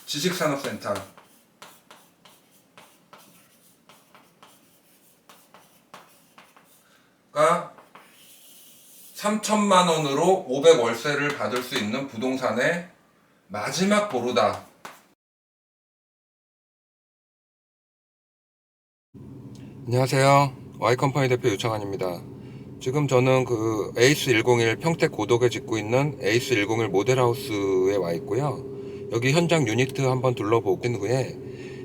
지식산업센터가 3천만 원으로 500 월세를 받을 수 있는 부동산의 마지막 보루다. 안녕하세요. Y컴퍼니 대표 유창환입니다. 지금 저는 그 에이스 101 평택 고덕에 짓고 있는 에이스 101 모델하우스에 와 있고요. 여기 현장 유니트 한번 둘러보고 있는 후에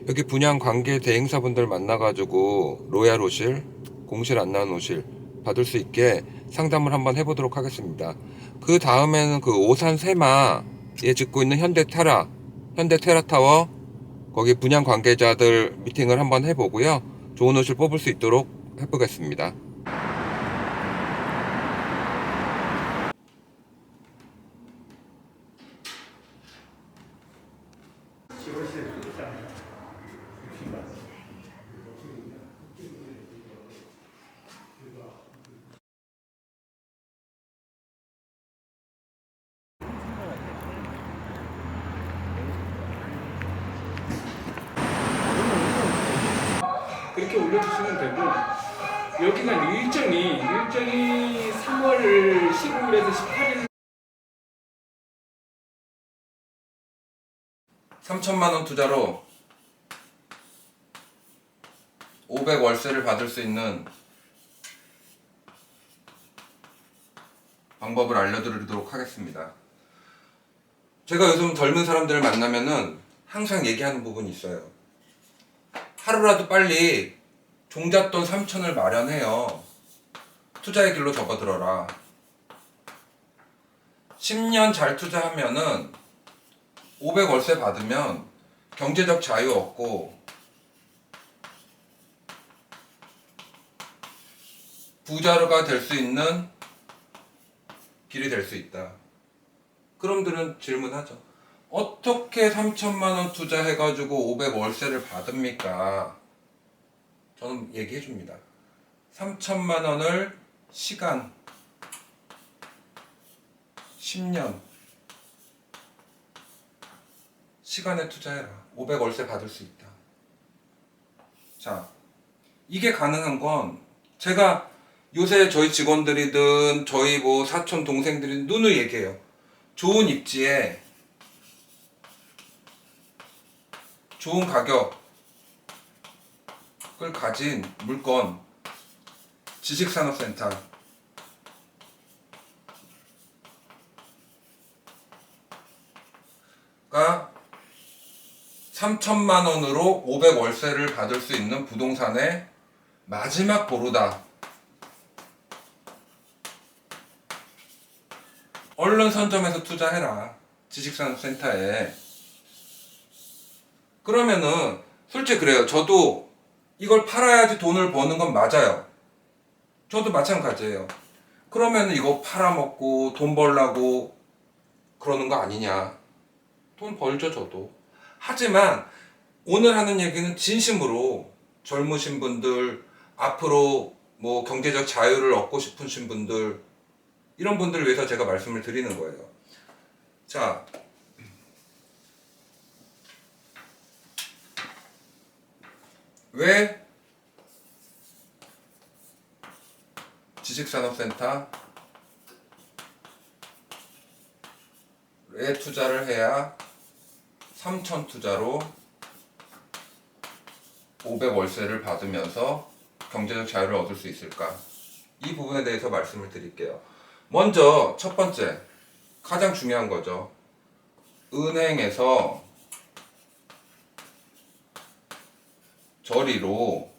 여기 분양 관계 대행사분들 만나가지고 로얄 오실, 공실 안 나온 오실 받을 수 있게 상담을 한번 해보도록 하겠습니다. 그 다음에는 그 오산 세마에 짓고 있는 현대 테라타워 거기 분양 관계자들 미팅을 한번 해보고요. 좋은 옷을 뽑을 수 있도록 해보겠습니다. 그렇게 올려주시면 되고, 여기는 일정이 3월 15일에서 18일 3천만 원 투자로 500 월세를 받을 수 있는 방법을 알려드리도록 하겠습니다. 제가 요즘 젊은 사람들을 만나면은 항상 얘기하는 부분이 있어요. 하루라도 빨리 종잣돈 3천을 마련해요. 투자의 길로 접어들어라. 10년 잘 투자하면은 500 월세 받으면 경제적 자유 얻고 부자가 될 수 있는 길이 될 수 있다. 그럼들은 질문하죠. 어떻게 3천만 원 투자해가지고 500 월세를 받습니까? 저는 얘기해 줍니다. 3천만 원을 시간 10년 시간에 투자해라. 500 월세 받을 수 있다. 자, 이게 가능한 건 제가 요새 저희 직원들이든 저희 뭐 사촌 동생들이 누누이 얘기해요. 좋은 입지에 좋은 가격을 가진 물건 지식산업센터가 3천만 원으로 500 월세를 받을 수 있는 부동산의 마지막 보루다. 얼른 선점해서 투자해라. 지식산업센터에. 그러면은 솔직히 그래요. 저도 이걸 팔아야지 돈을 버는 건 맞아요. 저도 마찬가지예요. 그러면 이거 팔아먹고 돈 벌라고 그러는 거 아니냐. 돈 벌죠, 저도. 하지만 오늘 하는 얘기는 진심으로 젊으신 분들, 앞으로 뭐 경제적 자유를 얻고 싶으신 분들, 이런 분들을 위해서 제가 말씀을 드리는 거예요. 자, 왜 지식산업센터에 투자를 해야 3천 투자로 500 월세를 받으면서 경제적 자유를 얻을 수 있을까? 이 부분에 대해서 말씀을 드릴게요. 먼저 첫 번째, 가장 중요한 거죠. 은행에서 저리로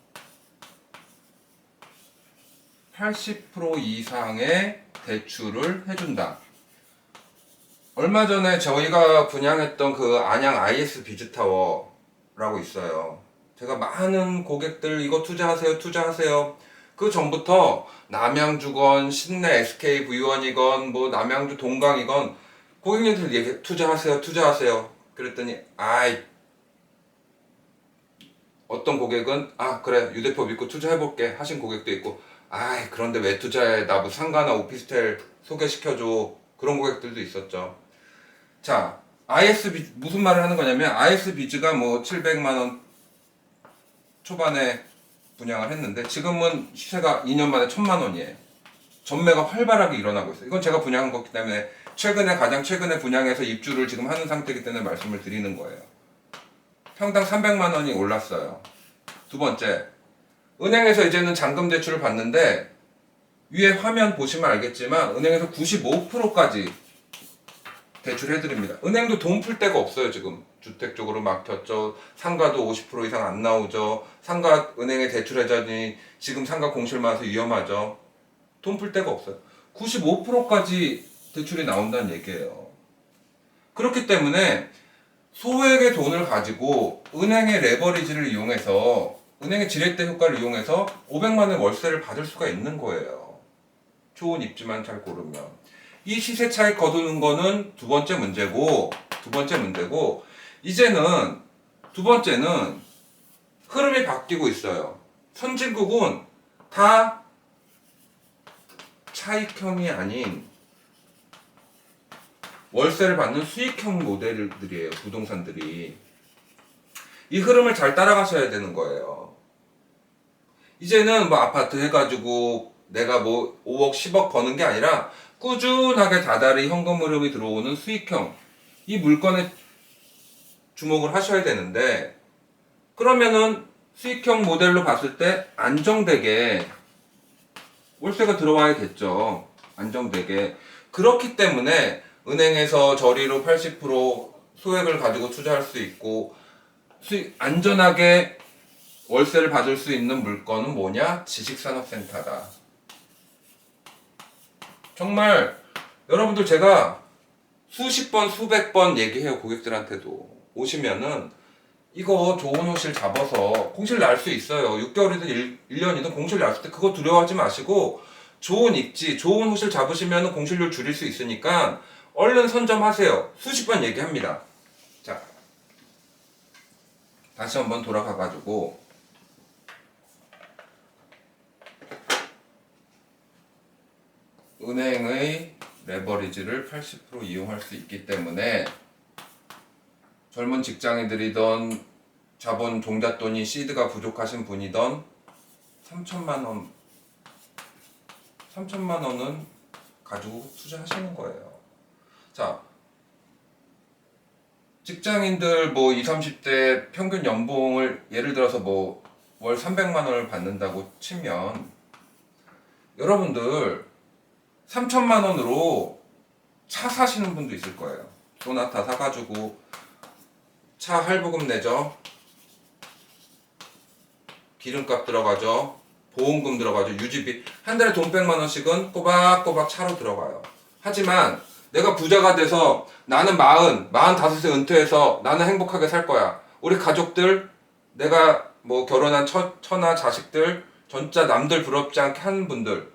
80% 이상의 대출을 해준다. 얼마 전에 저희가 분양했던 그 안양 IS 비즈타워라고 있어요. 제가 많은 고객들 이거 투자하세요. 그 전부터 남양주건, 신내 SKV1이건 뭐 남양주 동강이건 고객님들 얘기 투자하세요. 그랬더니 어떤 고객은 그래 유 대표 믿고 투자해볼게 하신 고객도 있고 그런데 왜 투자해? 나 뭐 상가나 오피스텔 소개시켜줘. 그런 고객들도 있었죠. 자, 무슨 말을 하는 거냐면 IS비즈가 뭐 700만 원 초반에 분양을 했는데 지금은 시세가 2년 만에 1000만 원이에요. 전매가 활발하게 일어나고 있어요. 이건 제가 분양한 거기 때문에 가장 최근에 분양해서 입주를 지금 하는 상태이기 때문에 말씀을 드리는 거예요. 평당 300만 원이 올랐어요. 두 번째, 은행에서 이제는 잔금 대출을 받는데 위에 화면 보시면 알겠지만 은행에서 95%까지 대출해드립니다. 은행도 돈 풀 데가 없어요. 지금 주택 쪽으로 막혔죠. 상가도 50% 이상 안 나오죠. 상가 은행에 대출하자니 지금 상가 공실 많아서 위험하죠. 돈 풀 데가 없어요. 95%까지 대출이 나온다는 얘기예요. 그렇기 때문에 소액의 돈을 가지고 은행의 레버리지를 이용해서 은행의 지렛대 효과를 이용해서 500만 원 월세를 받을 수가 있는 거예요. 좋은 입지만 잘 고르면. 이 시세 차익 거두는 거는 두 번째 문제고 이제는 두 번째는 흐름이 바뀌고 있어요. 선진국은 다 차익형이 아닌 월세를 받는 수익형 모델들이에요. 부동산들이. 이 흐름을 잘 따라가셔야 되는 거예요. 이제는 뭐 아파트 해가지고 내가 뭐 5억 10억 버는 게 아니라 꾸준하게 다달이 현금 흐름이 들어오는 수익형 이 물건에 주목을 하셔야 되는데 그러면은 수익형 모델로 봤을 때 안정되게 월세가 들어와야겠죠. 안정되게. 그렇기 때문에 은행에서 저리로 80% 소액을 가지고 투자할 수 있고 안전하게 월세를 받을 수 있는 물건은 뭐냐? 지식산업센터다. 정말 여러분들 제가 수십 번, 수백 번 얘기해요. 고객들한테도. 오시면은 이거 좋은 호실 잡아서 공실 날 수 있어요. 6개월이든 1년이든 공실 났을 때 그거 두려워하지 마시고 좋은 입지, 좋은 호실 잡으시면 공실률 줄일 수 있으니까 얼른 선점하세요. 수십 번 얘기합니다. 자, 다시 한번 돌아가가지고 은행의 레버리지를 80% 이용할 수 있기 때문에 젊은 직장인들이던 자본 종잣돈이 시드가 부족하신 분이던 3천만 원은 가지고 투자하시는 거예요. 자, 직장인들 뭐 20, 30대 평균 연봉을 예를 들어서 뭐 월 300만 원을 받는다고 치면 여러분들 3천만 원으로 차 사시는 분도 있을 거예요. 소나타 사가지고 차 할부금 내죠. 기름값 들어가죠. 보험금 들어가죠. 유지비. 한 달에 돈 100만 원씩은 꼬박꼬박 차로 들어가요. 하지만 내가 부자가 돼서 나는 45세 은퇴해서 나는 행복하게 살 거야. 우리 가족들, 내가 뭐 결혼한 처나 자식들, 전자 남들 부럽지 않게 하는 분들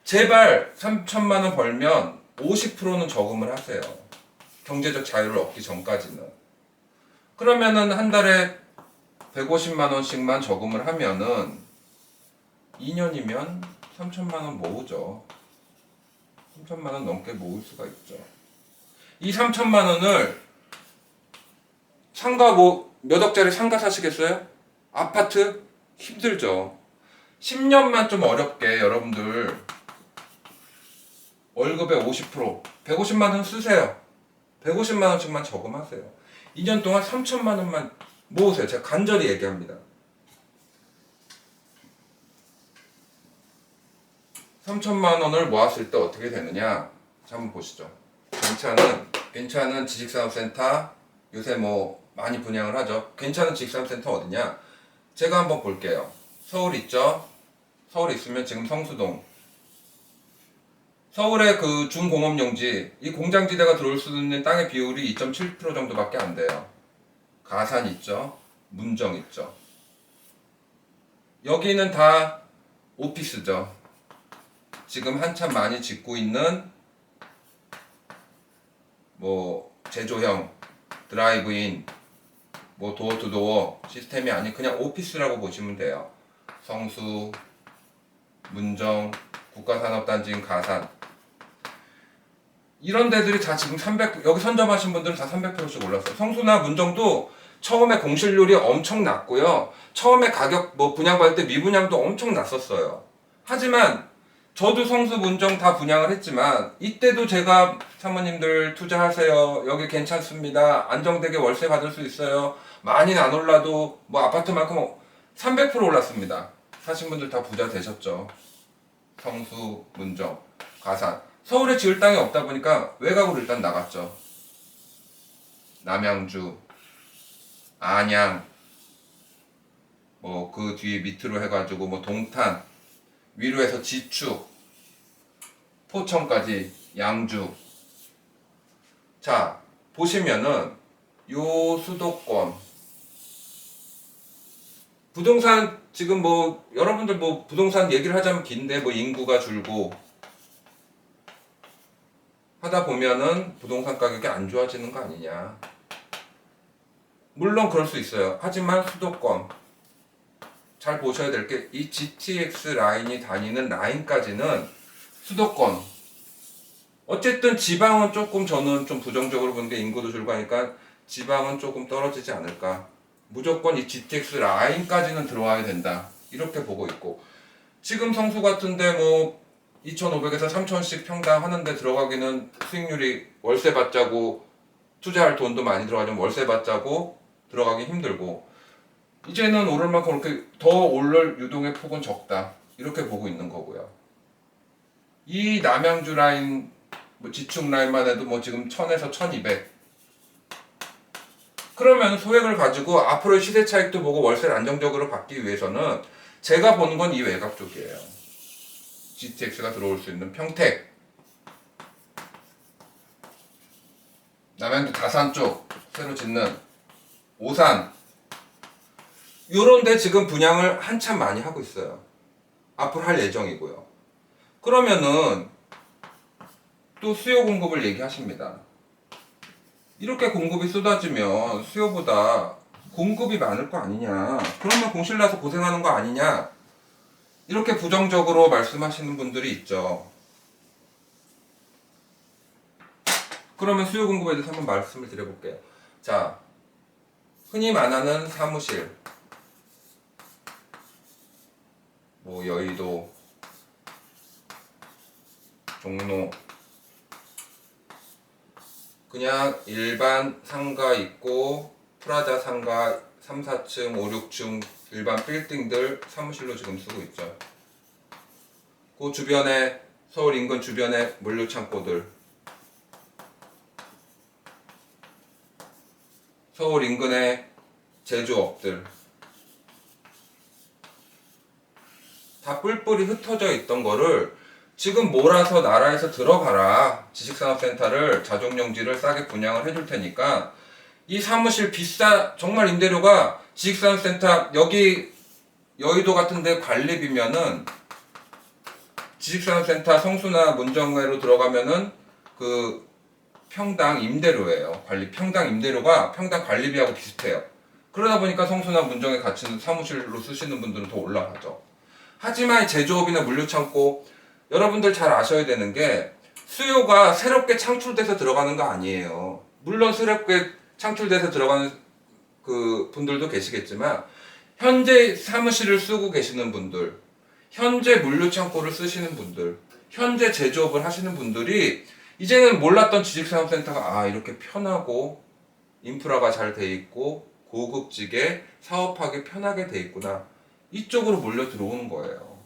제발 3천만 원 벌면 50%는 저금을 하세요. 경제적 자유를 얻기 전까지는. 그러면은 한 달에 150만 원씩만 저금을 하면은 2년이면 3천만 원 모으죠. 3천만 원 넘게 모을 수가 있죠. 이 3천만 원을 상가 뭐 몇 억짜리 상가 사시겠어요? 아파트? 힘들죠. 10년만 좀 어렵게 여러분들 월급의 50% 150만 원 쓰세요. 150만 원씩만 저금하세요. 2년 동안 3천만 원만 모으세요. 제가 간절히 얘기합니다. 3천만 원을 모았을 때 어떻게 되느냐? 자, 한번 보시죠. 괜찮은 지식산업센터 요새 뭐 많이 분양을 하죠. 괜찮은 지식산업센터 어디냐? 제가 한번 볼게요. 서울 있죠? 서울 있으면 지금 성수동. 서울의 그 중공업용지, 이 공장지대가 들어올 수 있는 땅의 비율이 2.7% 정도밖에 안 돼요. 가산 있죠? 문정 있죠? 여기는 다 오피스죠. 지금 한참 많이 짓고 있는 뭐 제조형, 드라이브인, 뭐 도어투도어 시스템이 아닌 그냥 오피스라고 보시면 돼요. 성수, 문정, 국가산업단지인 가산. 이런 데들이 다 지금 300, 여기 선점하신 분들은 다 300%씩 올랐어요. 성수나 문정도 처음에 공실률이 엄청 낮고요. 처음에 가격 뭐 분양받을 때 미분양도 엄청 났었어요. 하지만 저도 성수 문정 다 분양을 했지만 이때도 제가 사모님들 투자하세요. 여기 괜찮습니다. 안정되게 월세 받을 수 있어요. 많이는 안 올라도 뭐 아파트만큼 300% 올랐습니다. 사신 분들 다 부자 되셨죠. 성수, 문정, 가산. 서울에 지을 땅이 없다 보니까 외곽으로 일단 나갔죠. 남양주, 안양, 뭐 그 뒤에 밑으로 해가지고 뭐 동탄, 위로 해서 지축, 포천까지, 양주. 자, 보시면은 요 수도권 부동산 지금 뭐 여러분들 뭐 부동산 얘기를 하자면 긴데 뭐 인구가 줄고 하다 보면은 부동산 가격이 안 좋아지는 거 아니냐. 물론 그럴 수 있어요. 하지만 수도권 잘 보셔야 될 게 이 GTX 라인이 다니는 라인까지는 수도권. 어쨌든 지방은 조금 저는 좀 부정적으로 보는 게 인구도 줄고 하니까 지방은 조금 떨어지지 않을까. 무조건 이 GTX 라인까지는 들어와야 된다. 이렇게 보고 있고. 지금 성수 같은데 뭐 2,500에서 3,000씩 평당 하는데 들어가기는 수익률이 월세 받자고 투자할 돈도 많이 들어가지만 월세 받자고 들어가기 힘들고 이제는 오를 만큼 그렇게 더 오를 유동의 폭은 적다. 이렇게 보고 있는 거고요. 이 남양주 라인, 뭐 지축 라인만 해도 뭐 지금 1000에서 1200. 그러면 소액을 가지고 앞으로의 시세 차익도 보고 월세를 안정적으로 받기 위해서는 제가 보는 건 이 외곽 쪽이에요. GTX가 들어올 수 있는 평택, 남양주 다산 쪽 새로 짓는 오산 요런 데 지금 분양을 한참 많이 하고 있어요. 앞으로 할 예정이고요. 그러면은 또 수요 공급을 얘기하십니다. 이렇게 공급이 쏟아지면 수요보다 공급이 많을 거 아니냐. 그러면 공실 나서 고생하는 거 아니냐. 이렇게 부정적으로 말씀하시는 분들이 있죠. 그러면 수요 공급에 대해서 한번 말씀을 드려볼게요. 자, 흔히 말하는 사무실, 뭐 여의도, 종로, 그냥 일반 상가 있고 프라자 상가 3, 4층, 5, 6층 일반 빌딩들 사무실로 지금 쓰고 있죠. 그 주변에 서울 인근 주변에 물류 창고들, 서울 인근의 제조업들 다 뿔뿔이 흩어져 있던 거를 지금 몰아서 나라에서 들어가라. 지식산업센터를 자족용지를 싸게 분양을 해줄 테니까 이 사무실 정말 임대료가 지식산업센터 여기 여의도 같은데 관리비면은 지식산업센터 성수나 문정회로 들어가면은 그 평당 임대료예요. 평당 임대료가 평당 관리비하고 비슷해요. 그러다 보니까 성수나 문정회 같이 사무실로 쓰시는 분들은 더 올라가죠. 하지만 제조업이나 물류창고 여러분들 잘 아셔야 되는 게 수요가 새롭게 창출돼서 들어가는 거 아니에요. 물론 새롭게 창출돼서 들어가는 그 분들도 계시겠지만 현재 사무실을 쓰고 계시는 분들, 현재 물류창고를 쓰시는 분들, 현재 제조업을 하시는 분들이 이제는 몰랐던 지식산업센터가 이렇게 편하고 인프라가 잘 돼 있고 고급지게 사업하기 편하게 돼 있구나. 이쪽으로 몰려 들어오는 거예요.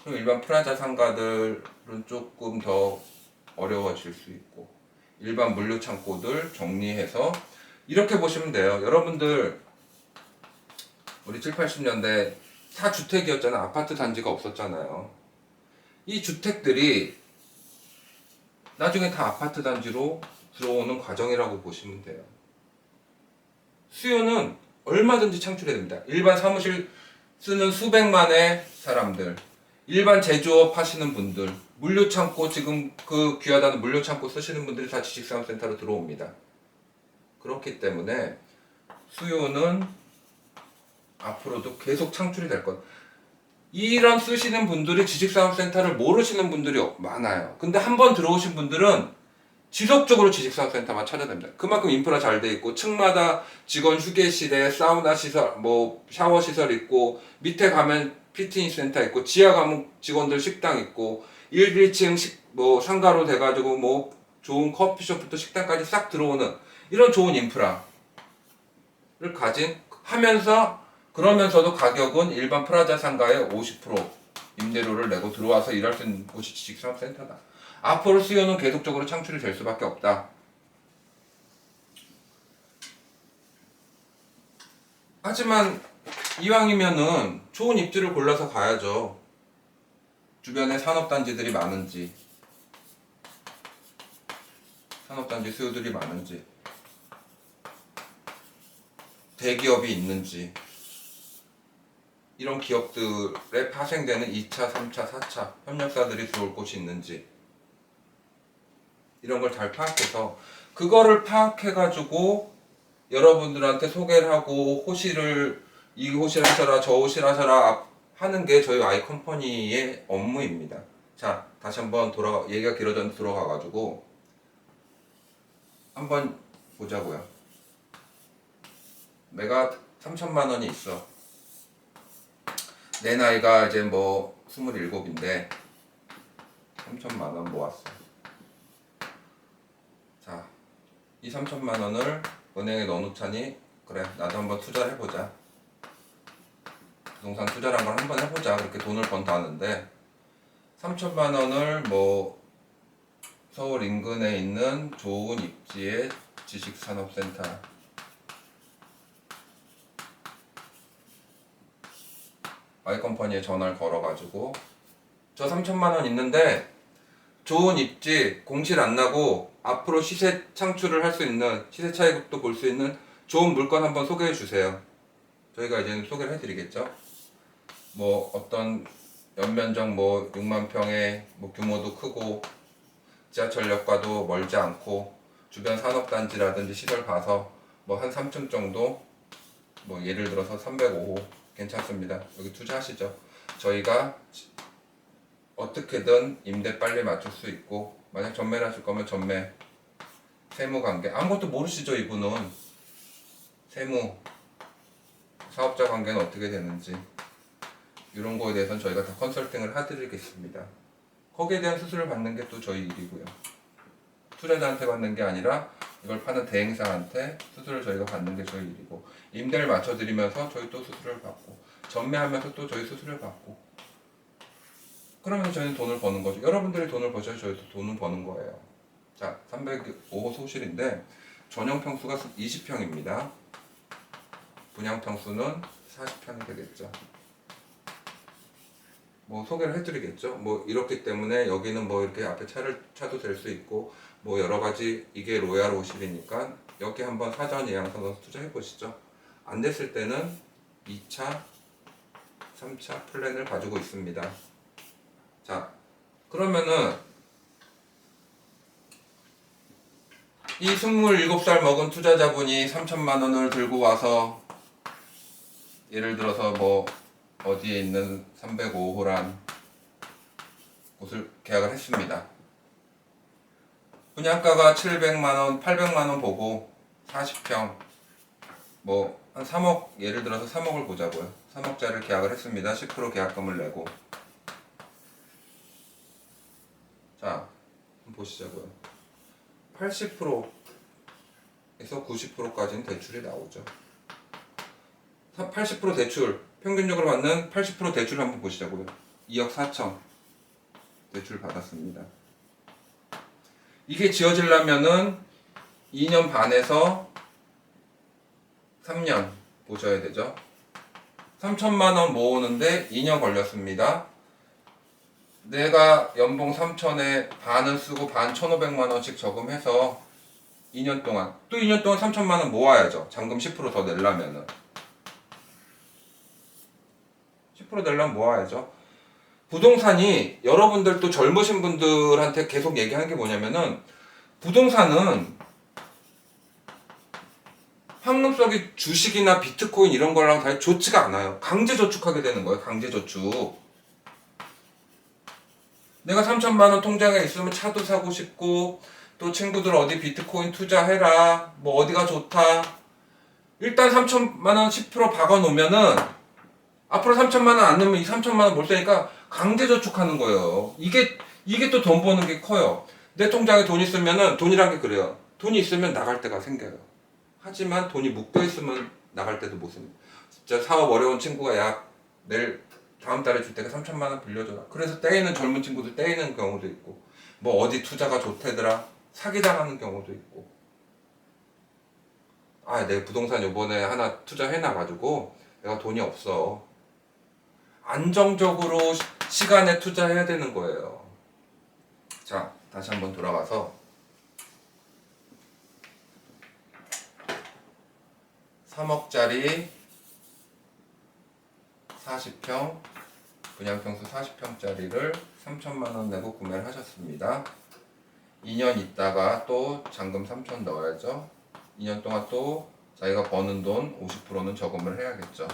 그럼 일반 프라자 상가들은 조금 더 어려워질 수 있고 일반 물류 창고들 정리해서 이렇게 보시면 돼요. 여러분들 우리 7, 80년대 다주택이었잖아. 아파트 단지가 없었잖아요. 이 주택들이 나중에 다 아파트 단지로 들어오는 과정이라고 보시면 돼요. 수요는 얼마든지 창출해야 됩니다. 일반 사무실 쓰는 수백만의 사람들, 일반 제조업 하시는 분들, 물류창고 지금 그 귀하다는 물류창고 쓰시는 분들이 다 지식산업센터로 들어옵니다. 그렇기 때문에 수요는 앞으로도 계속 창출이 될 것. 이런 쓰시는 분들이 지식산업센터를 모르시는 분들이 많아요. 근데 한번 들어오신 분들은 지속적으로 지식산업센터만 찾아냅니다. 그만큼 인프라 잘 돼 있고 층마다 직원 휴게실에 사우나 시설, 뭐 샤워 시설 있고 밑에 가면 피트니스 센터 있고 지하 가면 직원들 식당 있고 1, 2층 뭐 상가로 돼가지고 뭐 좋은 커피숍부터 식당까지 싹 들어오는 이런 좋은 인프라를 가진 하면서 그러면서도 가격은 일반 프라자 상가의 50% 임대료를 내고 들어와서 일할 수 있는 곳이 지식산업센터다. 앞으로 수요는 계속적으로 창출이 될 수밖에 없다. 하지만 이왕이면은 좋은 입지를 골라서 가야죠. 주변에 산업단지들이 많은지, 산업단지 수요들이 많은지, 대기업이 있는지, 이런 기업들에 파생되는 2차, 3차, 4차 협력사들이 들어올 곳이 있는지 이런 걸 잘 파악해서 그거를 파악해가지고 여러분들한테 소개를 하고 호실을 이 호실 하셔라 저 호실 하셔라 하는 게 저희 Y컴퍼니의 업무입니다. 자, 다시 한번 얘기가 길어졌는데 돌아가가지고 한번 보자고요. 내가 3천만 원이 있어. 내 나이가 이제 뭐 27인데 3천만 원 모았어. 자, 이 3천만 원을 은행에 넣어놓자니 그래 나도 한번 투자를 해보자. 부동산 투자란 걸 한번 해보자. 그렇게 돈을 번다는데 3천만 원을 뭐 서울 인근에 있는 좋은 입지의 지식산업센터 Y컴퍼니에 전화를 걸어가지고 저 3천만 원 있는데 좋은 입지 공실 안 나고 앞으로 시세 창출을 할 수 있는 시세 차익도 볼 수 있는 좋은 물건 한번 소개해 주세요. 저희가 이제는 소개를 해드리겠죠. 뭐 어떤 연면적 뭐 6만 평의 뭐 규모도 크고 지하철역과도 멀지 않고 주변 산업단지라든지 시설 봐서 뭐 한 3층 정도 뭐 예를 들어서 305호 괜찮습니다. 여기 투자하시죠. 저희가 어떻게든 임대 빨리 맞출 수 있고 만약 전매를 하실 거면 전매 세무관계 아무것도 모르시죠. 이분은 세무 사업자 관계는 어떻게 되는지 이런 거에 대해서는 저희가 다 컨설팅을 해드리겠습니다. 거기에 대한 수수료를 받는 게 또 저희 일이고요. 투자자한테 받는 게 아니라 이걸 파는 대행사한테 수수료를 저희가 받는 게 저희 일이고 임대를 맞춰드리면서 저희 또 수수료를 받고 전매하면서 또 저희 수수료를 받고 그러면 저희는 돈을 버는 거죠. 여러분들이 돈을 버셔야 저희도 돈을 버는 거예요. 자, 305호 소실인데 전용 평수가 20평입니다. 분양 평수는 40평이 되겠죠. 뭐 소개를 해드리겠죠. 뭐 이렇기 때문에 여기는 뭐 이렇게 앞에 차도 될 수 있고 뭐 여러 가지 이게 로얄 호실이니까 여기 한번 사전 예약서 넣어서 투자해 보시죠. 안 됐을 때는 2차, 3차 플랜을 가지고 있습니다. 자, 그러면은 이 27살 먹은 투자자분이 3천만 원을 들고 와서 예를 들어서 뭐 어디에 있는 305호란 곳을 계약을 했습니다. 분양가가 700만 원, 800만 원 보고 40평 뭐 한 3억 예를 들어서 3억을 보자고요. 3억짜리를 계약을 했습니다. 10% 계약금을 내고 자, 한번 보시자고요. 80%에서 90%까지는 대출이 나오죠. 80% 대출, 평균적으로 받는 80% 대출을 한번 보시자고요. 2억 4천 대출 받았습니다. 이게 지어지려면은 2년 반에서 3년 보셔야 되죠. 3천만 원 모으는데 2년 걸렸습니다. 내가 연봉 3천에 반은 쓰고 반 1,500만 원씩 저금해서 2년 동안 또 2년 동안 3천만 원 모아야죠. 잔금 10% 더 내려면은 10% 내려면 모아야죠. 부동산이 여러분들 또 젊으신 분들한테 계속 얘기하는 게 뭐냐면은 부동산은 황금속이 주식이나 비트코인 이런 거랑 다 좋지가 않아요. 강제 저축하게 되는 거예요. 강제 저축. 내가 3천만 원 통장에 있으면 차도 사고 싶고 또 친구들 어디 비트코인 투자해라 뭐 어디가 좋다 일단 3천만 원 10% 박아 놓으면은 앞으로 3천만 원 안 넣으면 이 3천만 원 못 쓰니까 강제 저축하는 거예요. 이게 또 돈 버는 게 커요. 내 통장에 돈 있으면은 돈이란 게 그래요. 돈이 있으면 나갈 때가 생겨요. 하지만 돈이 묶여 있으면 나갈 때도 못 씁니다. 진짜 사업 어려운 친구가 야 내일 다음 달에 줄 때가 3천만 원 빌려줘라. 그래서 떼이는 젊은 친구들 떼이는 경우도 있고 뭐 어디 투자가 좋대더라 사기당하는 경우도 있고 아 내 부동산 요번에 하나 투자해놔가지고 내가 돈이 없어. 안정적으로 시간에 투자해야 되는 거예요. 자, 다시 한번 돌아가서 3억짜리 40평 분양평수 40평짜리를 3천만 원 내고 구매를 하셨습니다. 2년 있다가 또 잔금 3천 넣어야죠. 2년 동안 또 자기가 버는 돈 50%는 저금을 해야겠죠.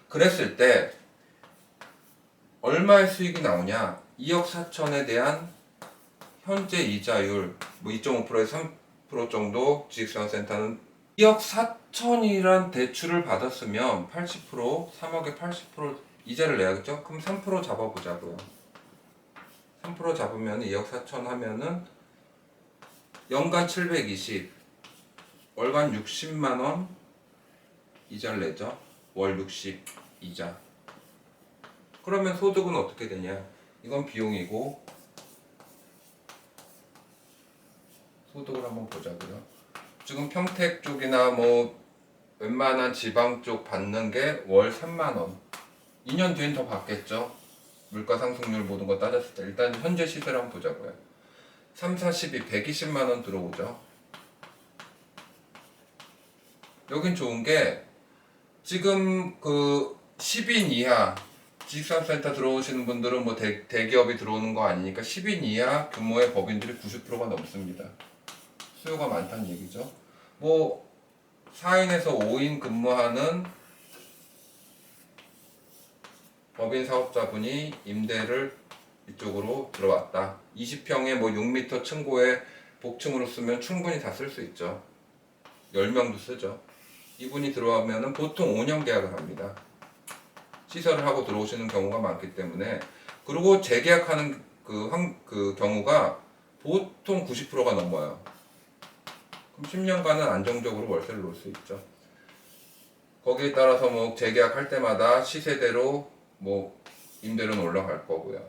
그랬을 때 얼마의 수익이 나오냐? 2억 4천에 대한 현재 이자율 뭐 2.5%에서 3% 정도 주식수강센터는 2억 4천이란 대출을 받았으면 80% 3억에 80% 이자를 내야겠죠? 그럼 3% 잡아보자고요. 3% 잡으면 2억 4천 하면은 연간 720 월간 60만 원 이자를 내죠. 월 60 이자. 그러면 소득은 어떻게 되냐? 이건 비용이고 소득을 한번 보자고요. 지금 평택 쪽이나 뭐 웬만한 지방 쪽 받는 게 월 3만 원. 2년 뒤엔 더 받겠죠. 물가 상승률 모든 거 따졌을 때 일단 현재 시세를 한번 보자고요. 3, 42, 120만 원 들어오죠. 여긴 좋은 게 지금 그 10인 이하 지식산업센터 들어오시는 분들은 뭐 대기업이 들어오는 거 아니니까 10인 이하 규모의 법인들이 90%가 넘습니다. 수요가 많다는 얘기죠. 뭐 4인에서 5인 근무하는 법인 사업자분이 임대를 이쪽으로 들어왔다. 20평에 뭐 6m 층고에 복층으로 쓰면 충분히 다 쓸 수 있죠. 10명도 쓰죠. 이분이 들어오면은 보통 5년 계약을 합니다. 시설을 하고 들어오시는 경우가 많기 때문에 그리고 재계약하는 그 경우가 보통 90%가 넘어요. 그럼 10년간은 안정적으로 월세를 놓을 수 있죠. 거기에 따라서 뭐 재계약할 때마다 시세대로 뭐 임대료는 올라갈 거고요.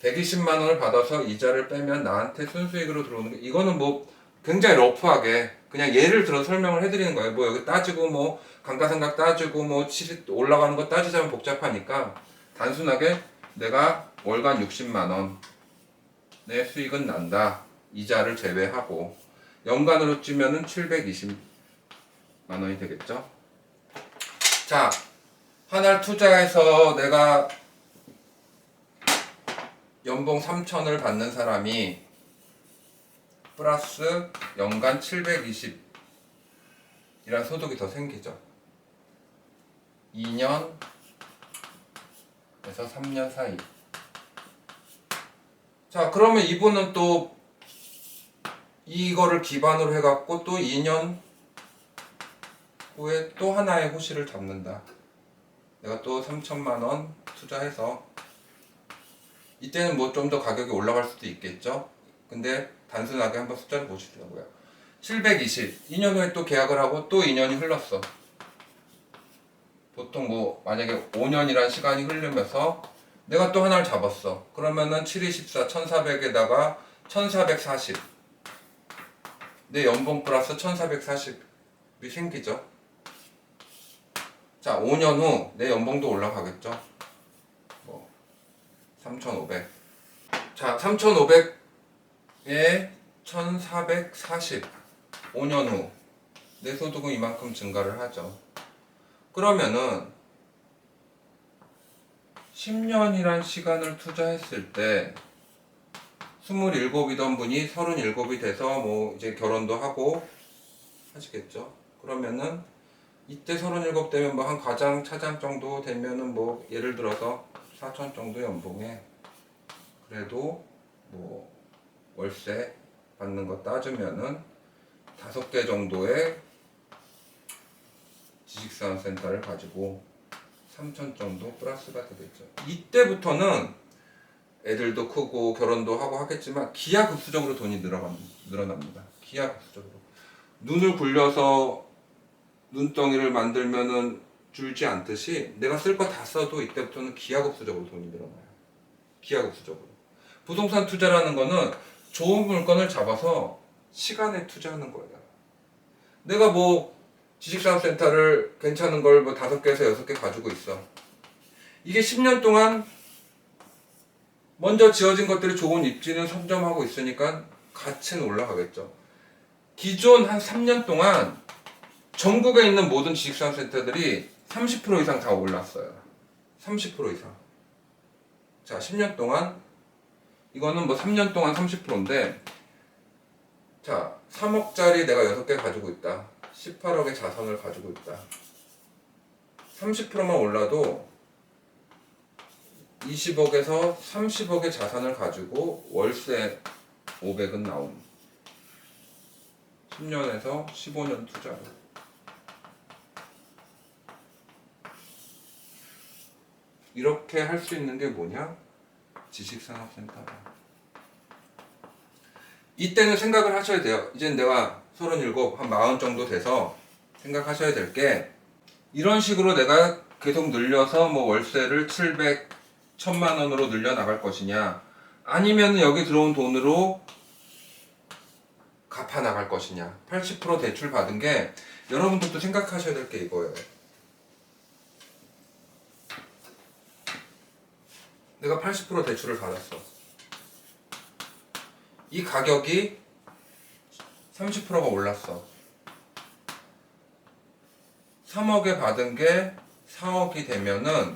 120만 원을 받아서 이자를 빼면 나한테 순수익으로 들어오는 게 이거는 뭐 굉장히 러프하게 그냥 예를 들어 설명을 해드리는 거예요. 뭐 여기 따지고 뭐 감가상각 따지고 뭐 시세 올라가는 거 따지자면 복잡하니까 단순하게 내가 월간 60만 원 내 수익은 난다. 이자를 제외하고 연간으로 찌면은 720만 원이 되겠죠. 자, 하나를 투자해서 내가 연봉 3천을 받는 사람이 플러스 연간 720 이란 소득이 더 생기죠. 2년에서 3년 사이. 자, 그러면 이분은 또 이거를 기반으로 해갖고 또 2년 후에 또 하나의 호실을 잡는다. 내가 또 3천만 원 투자해서 이때는 뭐 좀 더 가격이 올라갈 수도 있겠죠. 근데 단순하게 한번 숫자를 보시더라고요. 720 2년 후에 또 계약을 하고 또 2년이 흘렀어. 보통 뭐 만약에 5년이란 시간이 흐르면서 내가 또 하나를 잡았어. 그러면은 7214 1400에다가 1440 내 연봉 플러스 1440이 생기죠. 자, 5년 후 내 연봉도 올라가겠죠. 뭐 3500. 자, 3500에 1440 5년 후 내 소득은 이만큼 증가를 하죠. 그러면은 10년이란 시간을 투자했을 때 27이던 분이 37이 돼서 뭐 이제 결혼도 하고 하시겠죠. 그러면은 이때 37 되면 뭐 한 가장 차장 정도 되면은 뭐 예를 들어서 4천 정도 연봉에 그래도 뭐 월세 받는 거 따지면은 5개 정도의 지식산업센터를 가지고 3천 정도 플러스가 되겠죠. 이때부터는 애들도 크고 결혼도 하고 하겠지만 기하급수적으로 돈이 늘어납니다. 기하급수적으로. 눈을 굴려서 눈덩이를 만들면은 줄지 않듯이 내가 쓸 거 다 써도 이때부터는 기하급수적으로 돈이 늘어나요. 기하급수적으로. 부동산 투자라는 거는 좋은 물건을 잡아서 시간에 투자하는 거예요. 내가 뭐 지식산업센터를 괜찮은 걸 뭐 5개에서 6개 가지고 있어. 이게 10년 동안 먼저 지어진 것들이 좋은 입지는 선점하고 있으니까 가치는 올라가겠죠. 기존 한 3년 동안 전국에 있는 모든 지식산업센터들이 30% 이상 다 올랐어요. 30% 이상. 자, 10년 동안 이거는 뭐 3년 동안 30%인데 자, 3억짜리 내가 6개 가지고 있다. 18억의 자산을 가지고 있다. 30%만 올라도 20억에서 30억의 자산을 가지고 월세 500은 나옴. 10년에서 15년 투자로. 이렇게 할 수 있는 게 뭐냐? 지식산업센터다. 이때는 생각을 하셔야 돼요. 이제 내가 37, 한 40 정도 돼서 생각하셔야 될 게 이런 식으로 내가 계속 늘려서 뭐 월세를 700, 1000만 원으로 늘려 나갈 것이냐 아니면 여기 들어온 돈으로 갚아 나갈 것이냐. 80% 대출 받은 게 여러분들도 생각하셔야 될 게 이거예요. 내가 80% 대출을 받았어. 이 가격이 30%가 올랐어. 3억에 받은 게 4억이 되면은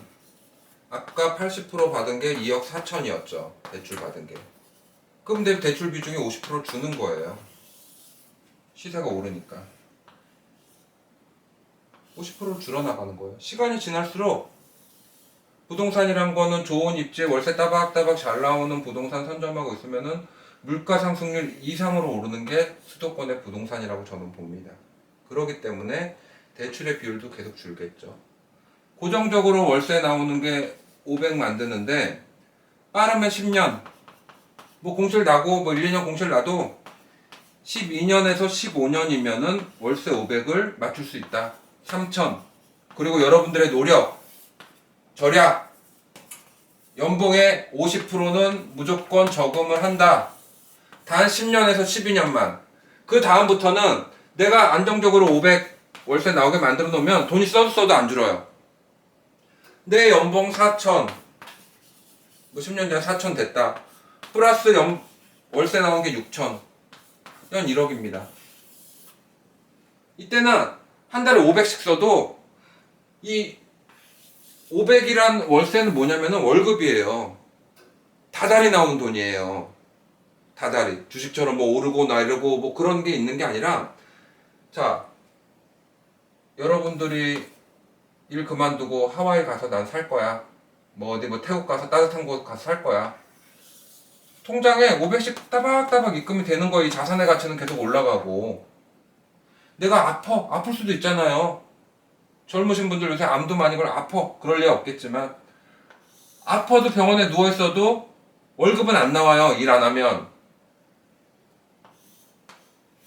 아까 80% 받은 게 2억 4천이었죠. 대출 받은 게. 그럼 내 대출 비중이 50% 주는 거예요. 시세가 오르니까. 50% 줄어나가는 거예요. 시간이 지날수록 부동산이란 거는 좋은 입지에 월세 따박따박 잘 나오는 부동산 선점하고 있으면은 물가 상승률 이상으로 오르는 게 수도권의 부동산이라고 저는 봅니다. 그렇기 때문에 대출의 비율도 계속 줄겠죠. 고정적으로 월세 나오는 게 500 만드는데 빠르면 10년 뭐 공실 나고 뭐 1, 2년 공실 나도 12년에서 15년이면은 월세 500을 맞출 수 있다. 3천. 그리고 여러분들의 노력, 절약, 연봉의 50%는 무조건 저금을 한다. 단 10년에서 12년만. 그 다음부터는 내가 안정적으로 500 월세 나오게 만들어 놓으면 돈이 써도 안 줄어요. 내 연봉 4천. 뭐 10년 전에 4천 됐다. 플러스 월세 나온 게 6천. 연 1억입니다. 이때는 한 달에 500씩 써도 이 500이란 월세는 뭐냐면은 월급이에요. 다달이 나오는 돈이에요. 다달이. 주식처럼 뭐 오르고 내리고 뭐 그런 게 있는 게 아니라 자, 여러분들이 일 그만두고 하와이 가서 난 살 거야. 뭐 어디 뭐 태국 가서 따뜻한 곳 가서 살 거야. 통장에 500씩 따박따박 입금이 되는 거야. 이 자산의 가치는 계속 올라가고. 내가 아플 수도 있잖아요. 젊으신 분들 요새 암도 많이 걸려 아파. 그럴 리 없겠지만 아파도 병원에 누워있어도 월급은 안 나와요. 일 안 하면.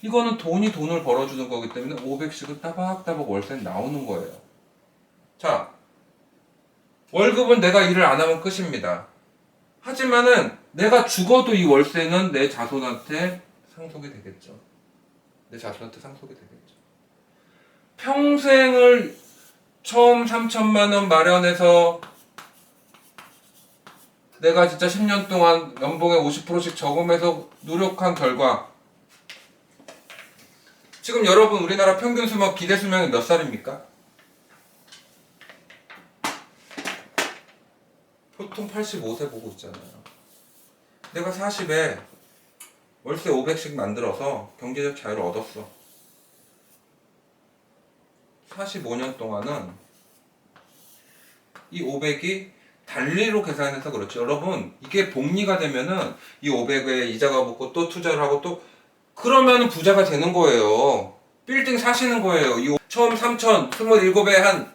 이거는 돈이 돈을 벌어주는 거기 때문에 500씩은 따박따박 월세는 나오는 거예요. 자, 월급은 내가 일을 안 하면 끝입니다. 하지만은 내가 죽어도 이 월세는 내 자손한테 상속이 되겠죠. 내 자손한테 상속이 되겠죠. 평생을 처음 3천만 원 마련해서 내가 진짜 10년 동안 연봉의 50%씩 저금해서 노력한 결과 지금 여러분 우리나라 평균 수명 기대 수명이 몇 살입니까? 보통 85세 보고 있잖아요. 내가 40에 월세 500씩 만들어서 경제적 자유를 얻었어. 45년 동안은 이 500이 단리로 계산해서 그렇죠. 여러분, 이게 복리가 되면은 이 500에 이자가 붙고 또 투자를 하고 또 그러면은 부자가 되는 거예요. 빌딩 사시는 거예요. 처음 3천, 27에 한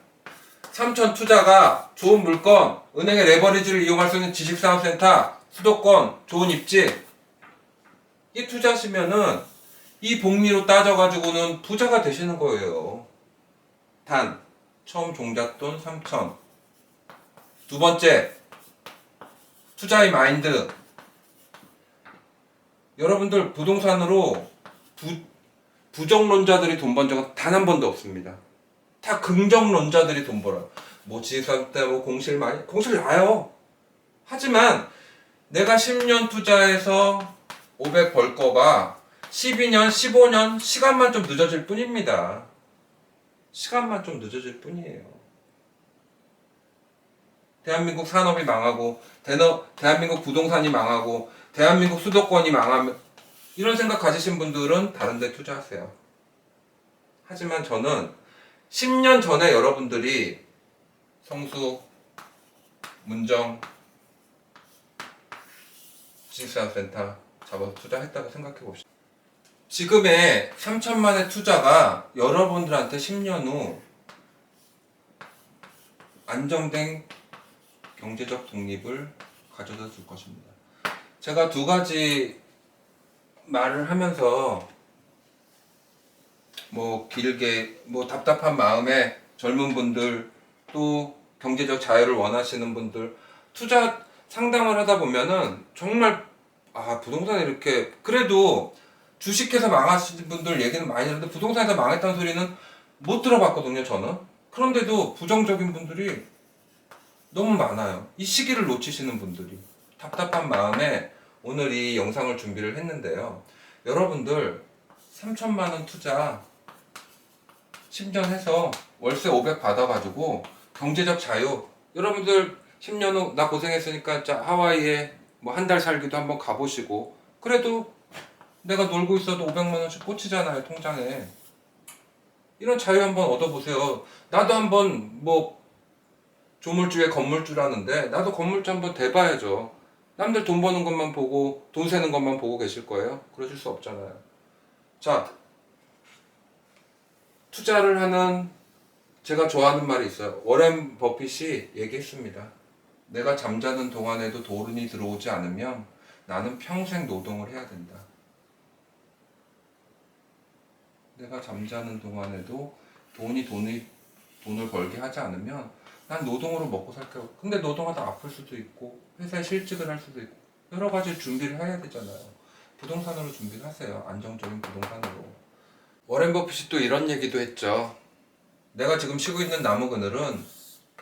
3천 투자가 좋은 물건, 은행의 레버리지를 이용할 수 있는 지식사업센터, 수도권, 좋은 입지. 이 투자하시면은 이 복리로 따져가지고는 부자가 되시는 거예요. 단, 처음 종잣돈 3천. 두 번째, 투자의 마인드. 여러분들 부동산으로 부정론자들이 돈 번 적은 단 한 번도 없습니다. 다 긍정론자들이 돈 벌어요. 뭐 지수할 때 뭐 공실 많이 공실 나요. 하지만 내가 10년 투자해서 500 벌 거가 12년, 15년 시간만 좀 늦어질 뿐입니다. 시간만 좀 늦어질 뿐이에요. 대한민국 산업이 망하고 대한민국 부동산이 망하고 대한민국 수도권이 망하면 이런 생각 가지신 분들은 다른 데 투자하세요. 하지만 저는 10년 전에 여러분들이 성수, 문정, 지식산업센터 잡아서 투자했다고 생각해 봅시다. 지금의 3천만의 투자가 여러분들한테 10년 후 안정된 경제적 독립을 가져다 줄 것입니다. 제가 두 가지 말을 하면서 뭐 길게 뭐 답답한 마음에 젊은 분들 또 경제적 자유를 원하시는 분들 투자 상담을 하다 보면은 정말 부동산 이렇게 그래도 주식해서 망하신 분들 얘기는 많이 들었는데 부동산에서 망했다는 소리는 못 들어봤거든요 저는. 그런데도 부정적인 분들이 너무 많아요. 이 시기를 놓치시는 분들이. 답답한 마음에 오늘 이 영상을 준비를 했는데요. 여러분들 3천만 원 투자 10년 해서 월세 500 받아가지고 경제적 자유. 여러분들 10년 후 나 고생했으니까 자 하와이에 뭐 한 달 살기도 한번 가보시고 그래도 내가 놀고 있어도 500만 원씩 꽂히잖아요 통장에. 이런 자유 한번 얻어보세요. 나도 한번 뭐 조물주에 건물주라는데 나도 건물주 한번 대봐야죠. 남들 돈 버는 것만 보고 돈 세는 것만 보고 계실 거예요? 그러실 수 없잖아요. 자, 투자를 하는 제가 좋아하는 말이 있어요. 워렌 버핏이 얘기했습니다. 내가 잠자는 동안에도 돈이 들어오지 않으면 나는 평생 노동을 해야 된다. 내가 잠자는 동안에도 돈을 벌게 하지 않으면 난 노동으로 먹고 살게요. 근데 노동하다 아플 수도 있고 회사에 실직을 할 수도 있고 여러 가지 준비를 해야 되잖아요. 부동산으로 준비를 하세요. 안정적인 부동산으로. 워렌 버핏이 또 이런 얘기도 했죠. 내가 지금 쉬고 있는 나무 그늘은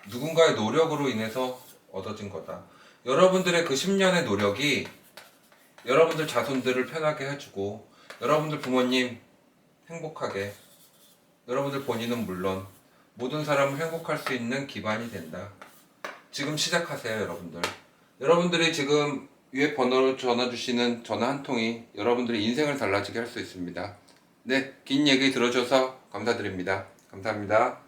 누군가의 노력으로 인해서 얻어진 거다. 여러분들의 그 10년의 노력이 여러분들 자손들을 편하게 해주고 여러분들 부모님 행복하게 여러분들 본인은 물론 모든 사람을 행복할 수 있는 기반이 된다. 지금 시작하세요 여러분들. 여러분들이 지금 위에 번호로 전화 주시는 전화 한 통이 여러분들의 인생을 달라지게 할 수 있습니다. 네, 긴 얘기 들어줘서 감사드립니다. 감사합니다.